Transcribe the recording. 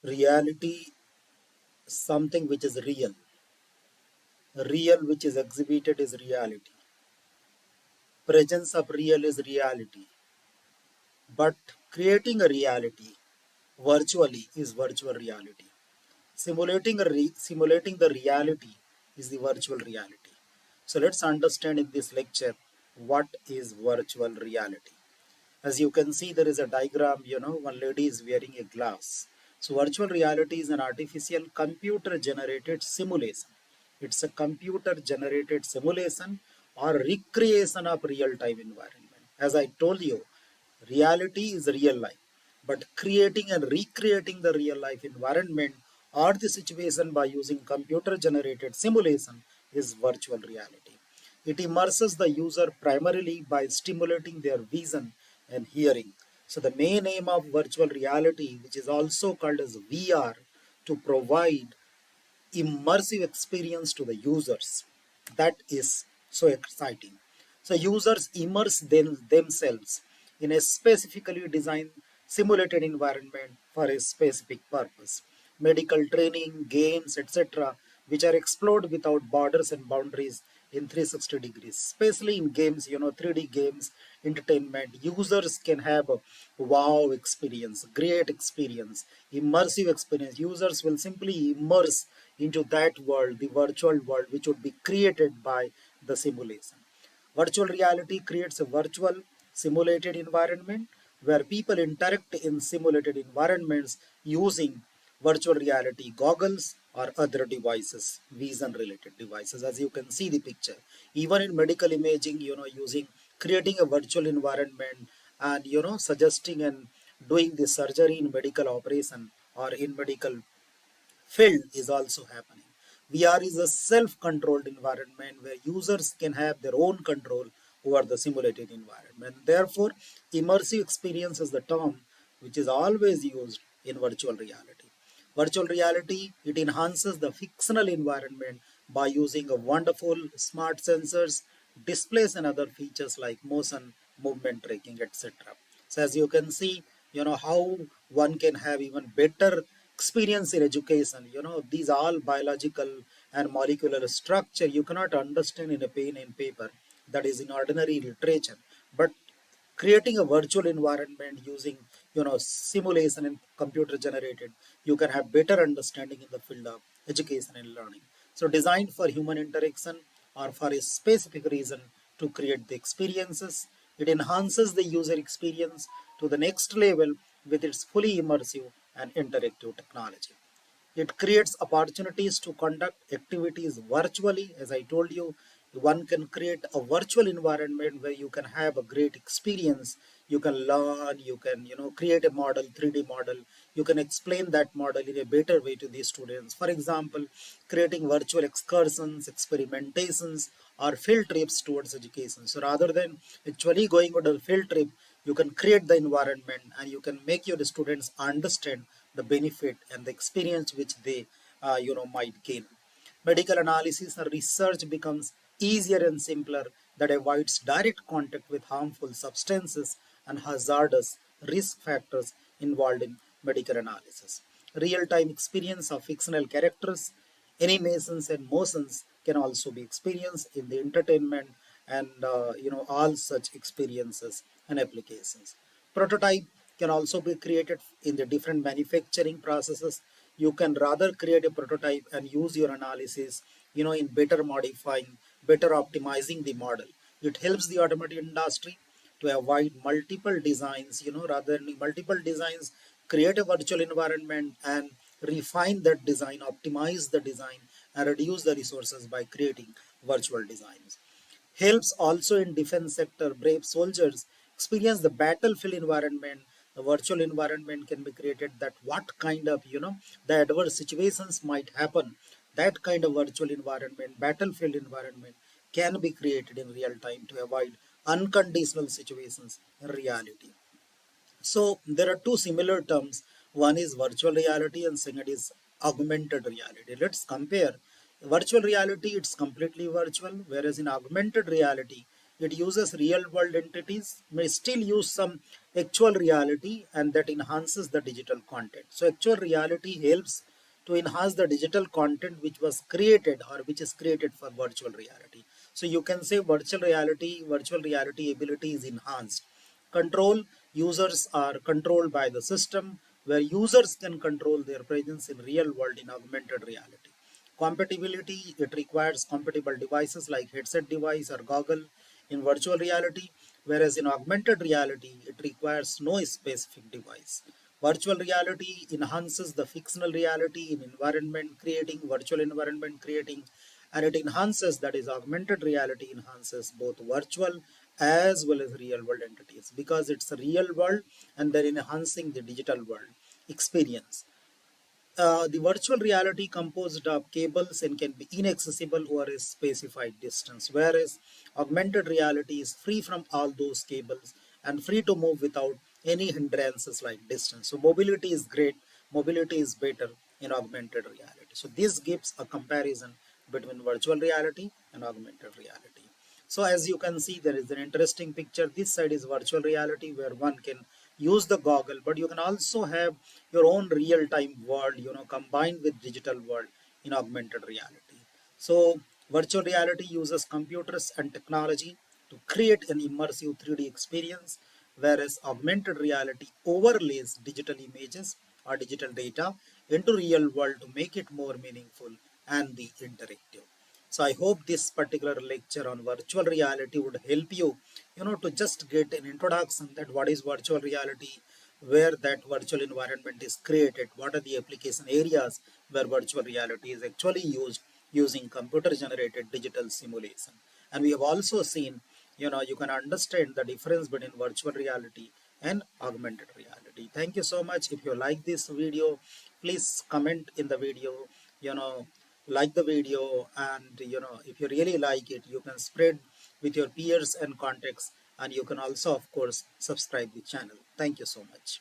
Reality, something which is real. Real which is exhibited is reality. Presence of real is reality. But creating a reality virtually is virtual reality. Simulating the reality is the virtual reality. So let's understand in this lecture what is virtual reality. As you can see, there is a diagram, one lady is wearing a glass. So virtual reality is an artificial computer generated simulation. It's a computer generated simulation or recreation of real time environment. As I told you, reality is real life, but creating and recreating the real life environment or the situation by using computer generated simulation is virtual reality. It immerses the user primarily by stimulating their vision and hearing. So the main aim of virtual reality, which is also called as VR, to provide immersive experience to the users. That is so exciting. So users immerse themselves in a specifically designed simulated environment for a specific purpose. Medical training, games, etc., which are explored without borders and boundaries in 360 degrees, especially in games, 3D games, entertainment. Users can have a wow experience, great experience, immersive experience. Users will simply immerse into that world, the virtual world, which would be created by the simulation. Virtual reality creates a virtual simulated environment where people interact in simulated environments using virtual reality goggles or other devices, vision related devices, as you can see the picture. Even in medical imaging, using creating a virtual environment and suggesting and doing the surgery in medical operation or in medical field is also happening. VR is a self-controlled environment where users can have their own control over the simulated environment. Therefore, immersive experience is the term which is always used in virtual reality. Virtual reality, it enhances the fictional environment by using a wonderful smart sensors, displays and other features like motion, movement tracking, etc. So as you can see, how one can have even better experience in education. These all biological and molecular structure you cannot understand in a pen and paper, that is in ordinary literature. But creating a virtual environment using simulation and computer generated, you can have better understanding in the field of education and learning. So designed for human interaction or for a specific reason to create the experiences, it enhances the user experience to the next level with its fully immersive and interactive technology. It creates opportunities to conduct activities virtually. As I told you, one can create a virtual environment where you can have a great experience. You can learn, you can, create a model, 3D model. You can explain that model in a better way to the students. For example, creating virtual excursions, experimentations, or field trips towards education. So rather than actually going on a field trip, you can create the environment and you can make your students understand the benefit and the experience which they might gain. Medical analysis and research becomes easier and simpler, that avoids direct contact with harmful substances and hazardous risk factors involved in medical analysis. Real-time experience of fictional characters, animations and motions can also be experienced in the entertainment and all such experiences and applications. Prototype can also be created in the different manufacturing processes. You can rather create a prototype and use your analysis in better modifying, better optimizing the model. It helps the automotive industry to avoid multiple designs, rather than multiple designs, create a virtual environment and refine that design, optimize the design and reduce the resources by creating virtual designs. Helps also in defense sector. Brave soldiers experience the battlefield environment. The virtual environment can be created, that what kind of the adverse situations might happen. That kind of virtual environment, battlefield environment, can be created in real time to avoid unconditional situations in reality. So there are two similar terms. One is virtual reality and second is augmented reality. Let's compare. Virtual reality, it's completely virtual, whereas in augmented reality, it uses real world entities, may still use some actual reality, and that enhances the digital content. So actual reality helps to enhance the digital content which was created or which is created for virtual reality. So you can say virtual reality ability is enhanced. Control, users are controlled by the system, where users can control their presence in real world in augmented reality. Compatibility, it requires compatible devices like headset device or goggle in virtual reality, whereas in augmented reality, it requires no specific device. Virtual reality enhances the fictional reality in environment creating, virtual environment creating, and it enhances, that is, augmented reality enhances both virtual as well as real world entities because it's a real world and they're enhancing the digital world experience. The virtual reality composed of cables and can be inaccessible over a specified distance, whereas augmented reality is free from all those cables and free to move without any hindrances like distance. So mobility is great, mobility is better in augmented reality. So this gives a comparison between virtual reality and augmented reality. So as you can see, there is an interesting picture. This side is virtual reality where one can use the goggle, but you can also have your own real-time world, combined with digital world in augmented reality. So virtual reality uses computers and technology to create an immersive 3D experience, whereas augmented reality overlays digital images or digital data into real world to make it more meaningful and the interactive. So I hope this particular lecture on virtual reality would help you, to just get an introduction that what is virtual reality, where that virtual environment is created, what are the application areas where virtual reality is actually used using computer generated digital simulation. And we have also seen, you can understand the difference between virtual reality and augmented reality. Thank you so much. If you like this video, please comment in the video, you know, like the video, and if you really like it, you can spread with your peers and contacts, and you can also of course subscribe the channel. Thank you so much.